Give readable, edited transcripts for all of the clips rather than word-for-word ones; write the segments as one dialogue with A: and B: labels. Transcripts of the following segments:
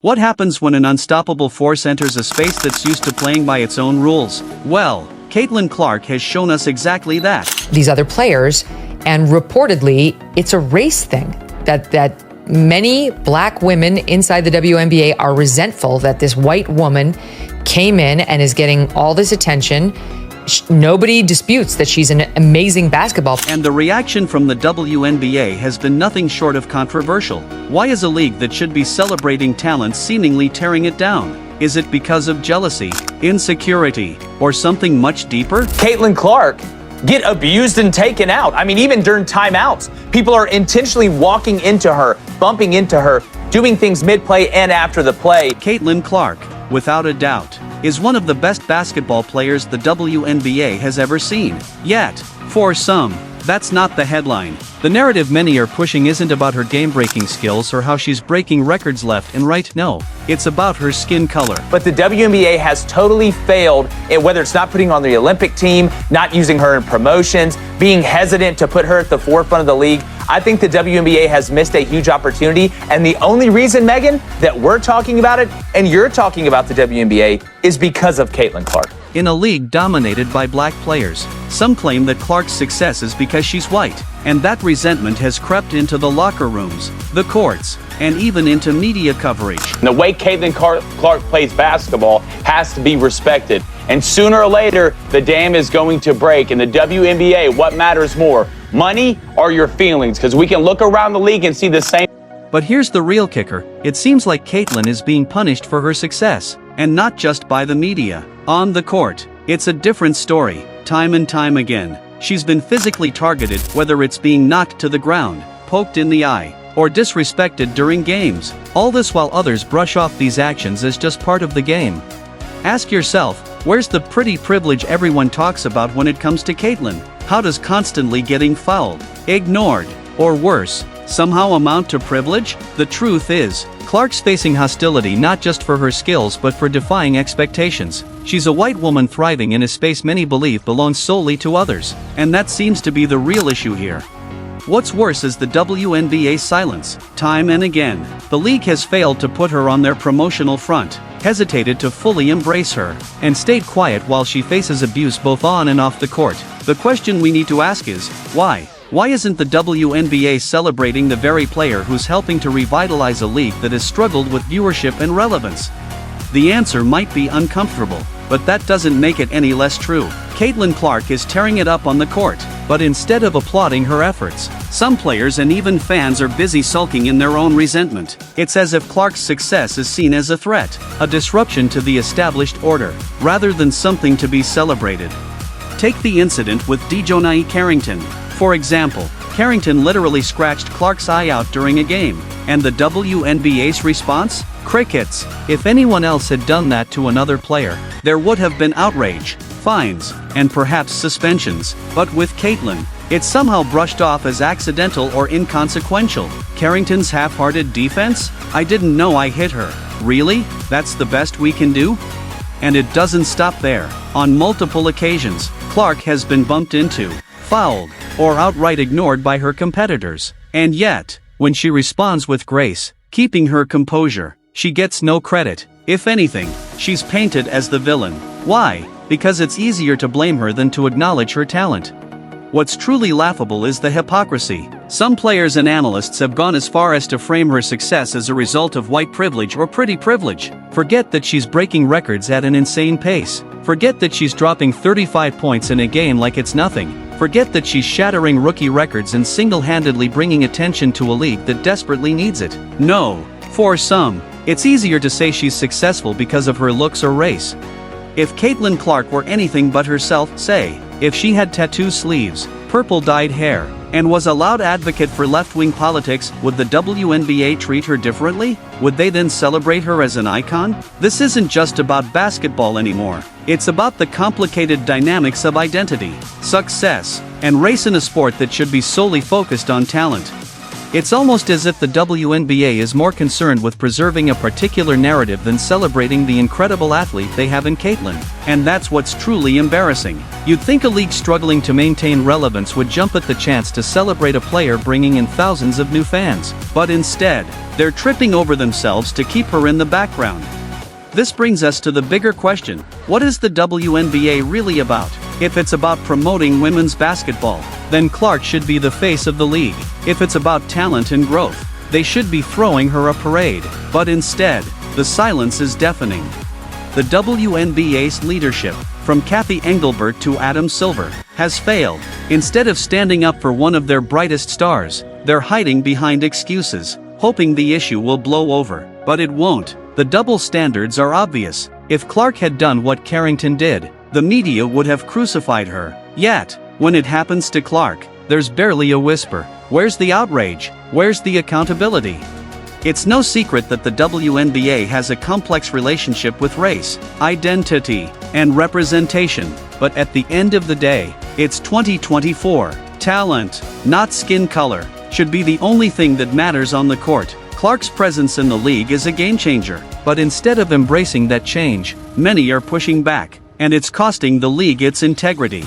A: What happens when an unstoppable force enters a space that's used to playing by its own rules? Well, Caitlin Clark has shown us exactly that.
B: These other players, and reportedly, it's a race thing, that many black women inside the WNBA are resentful that this white woman came in and is getting all this attention. Nobody disputes that she's an amazing basketball player.
A: And the reaction from the WNBA has been nothing short of controversial. Why is a league that should be celebrating talent seemingly tearing it down? Is it because of jealousy, insecurity, or something much deeper?
C: Caitlin Clark get abused and taken out. I mean, even during timeouts, people are intentionally walking into her, bumping into her, doing things mid-play and after the play.
A: Caitlin Clark, without a doubt, is one of the best basketball players the WNBA has ever seen. Yet, for some, that's not the headline. The narrative many are pushing isn't about her game-breaking skills or how she's breaking records left and right. No, it's about her skin color.
C: But the WNBA has totally failed at whether it's not putting her on the Olympic team, not using her in promotions, being hesitant to put her at the forefront of the league. I think the WNBA has missed a huge opportunity, and the only reason, Megan, that we're talking about it and you're talking about the WNBA is because of Caitlin Clark.
A: In a league dominated by black players, some claim that Clark's success is because she's white, and that resentment has crept into the locker rooms, the courts, and even into media coverage.
D: The way Caitlin Clark plays basketball has to be respected, and sooner or later, the dam is going to break. In the WNBA, what matters more, money or your feelings? Because we can look around the league and see the same.
A: But here's the real kicker. It seems like Caitlin is being punished for her success, and not just by the media. On the court, it's a different story. Time and time again, she's been physically targeted, whether it's being knocked to the ground, poked in the eye, or disrespected during games. All this while others brush off these actions as just part of the game. Ask yourself, where's the pretty privilege everyone talks about when it comes to Caitlin? How does constantly getting fouled, ignored, or worse, somehow amount to privilege? The truth is, Clark's facing hostility not just for her skills but for defying expectations. She's a white woman thriving in a space many believe belongs solely to others, and that seems to be the real issue here. What's worse is the WNBA's silence. Time and again, the league has failed to put her on their promotional front, hesitated to fully embrace her, and stayed quiet while she faces abuse both on and off the court. The question we need to ask is, why? Why isn't the WNBA celebrating the very player who's helping to revitalize a league that has struggled with viewership and relevance? The answer might be uncomfortable, but that doesn't make it any less true. Caitlin Clark is tearing it up on the court, but instead of applauding her efforts, some players and even fans are busy sulking in their own resentment. It's as if Clark's success is seen as a threat, a disruption to the established order, rather than something to be celebrated. Take the incident with Dejonae Carrington. For example, Carrington literally scratched Clark's eye out during a game, and the WNBA's response? Crickets. If anyone else had done that to another player, there would have been outrage, fines, and perhaps suspensions. But with Caitlin, it's somehow brushed off as accidental or inconsequential. Carrington's half-hearted defense? I didn't know I hit her. Really? That's the best we can do? And it doesn't stop there. On multiple occasions, Clark has been bumped into, fouled, or outright ignored by her competitors. And yet, when she responds with grace, keeping her composure, she gets no credit. If anything, she's painted as the villain. Why? Because it's easier to blame her than to acknowledge her talent. What's truly laughable is the hypocrisy. Some players and analysts have gone as far as to frame her success as a result of white privilege or pretty privilege. Forget that she's breaking records at an insane pace. Forget that she's dropping 35 points in a game like it's nothing. Forget that she's shattering rookie records and single-handedly bringing attention to a league that desperately needs it. No, for some, it's easier to say she's successful because of her looks or race. If Caitlin Clark were anything but herself, say, if she had tattoo sleeves, purple-dyed hair, and was a loud advocate for left-wing politics, would the WNBA treat her differently? Would they then celebrate her as an icon? This isn't just about basketball anymore. It's about the complicated dynamics of identity, success, and race in a sport that should be solely focused on talent. It's almost as if the WNBA is more concerned with preserving a particular narrative than celebrating the incredible athlete they have in Caitlyn. And that's what's truly embarrassing. You'd think a league struggling to maintain relevance would jump at the chance to celebrate a player bringing in thousands of new fans. But instead, they're tripping over themselves to keep her in the background. This brings us to the bigger question: what is the WNBA really about? If it's about promoting women's basketball, then Clark should be the face of the league. If it's about talent and growth, they should be throwing her a parade. But instead, the silence is deafening. The WNBA's leadership, from Kathy Engelbert to Adam Silver, has failed. Instead of standing up for one of their brightest stars, they're hiding behind excuses, hoping the issue will blow over. But it won't. The double standards are obvious. If Clark had done what Carrington did, the media would have crucified her. Yet, when it happens to Clark, there's barely a whisper. Where's the outrage? Where's the accountability? It's no secret that the WNBA has a complex relationship with race, identity, and representation. But at the end of the day, it's 2024. Talent, not skin color, should be the only thing that matters on the court. Clark's presence in the league is a game changer, but instead of embracing that change, many are pushing back, and it's costing the league its integrity.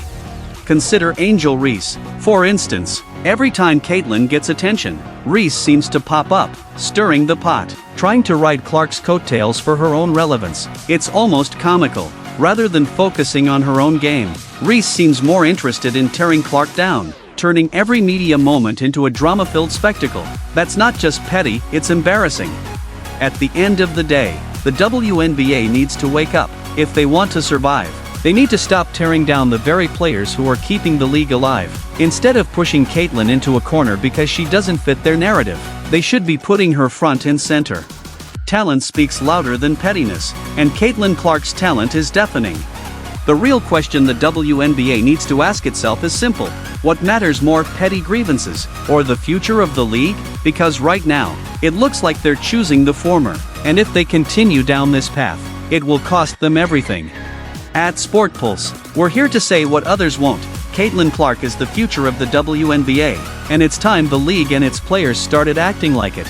A: Consider Angel Reese. For instance, every time Caitlyn gets attention, Reese seems to pop up, stirring the pot, trying to ride Clark's coattails for her own relevance. It's almost comical. Rather than focusing on her own game, Reese seems more interested in tearing Clark down, turning every media moment into a drama-filled spectacle. That's not just petty, it's embarrassing. At the end of the day, the WNBA needs to wake up. If they want to survive, they need to stop tearing down the very players who are keeping the league alive. Instead of pushing Caitlyn into a corner because she doesn't fit their narrative, they should be putting her front and center. Talent speaks louder than pettiness, and Caitlyn Clark's talent is deafening. The real question the WNBA needs to ask itself is simple: what matters more, petty grievances, or the future of the league? Because right now, it looks like they're choosing the former, and if they continue down this path, it will cost them everything. At SportPulse, we're here to say what others won't. Caitlyn Clark is the future of the WNBA, and it's time the league and its players started acting like it.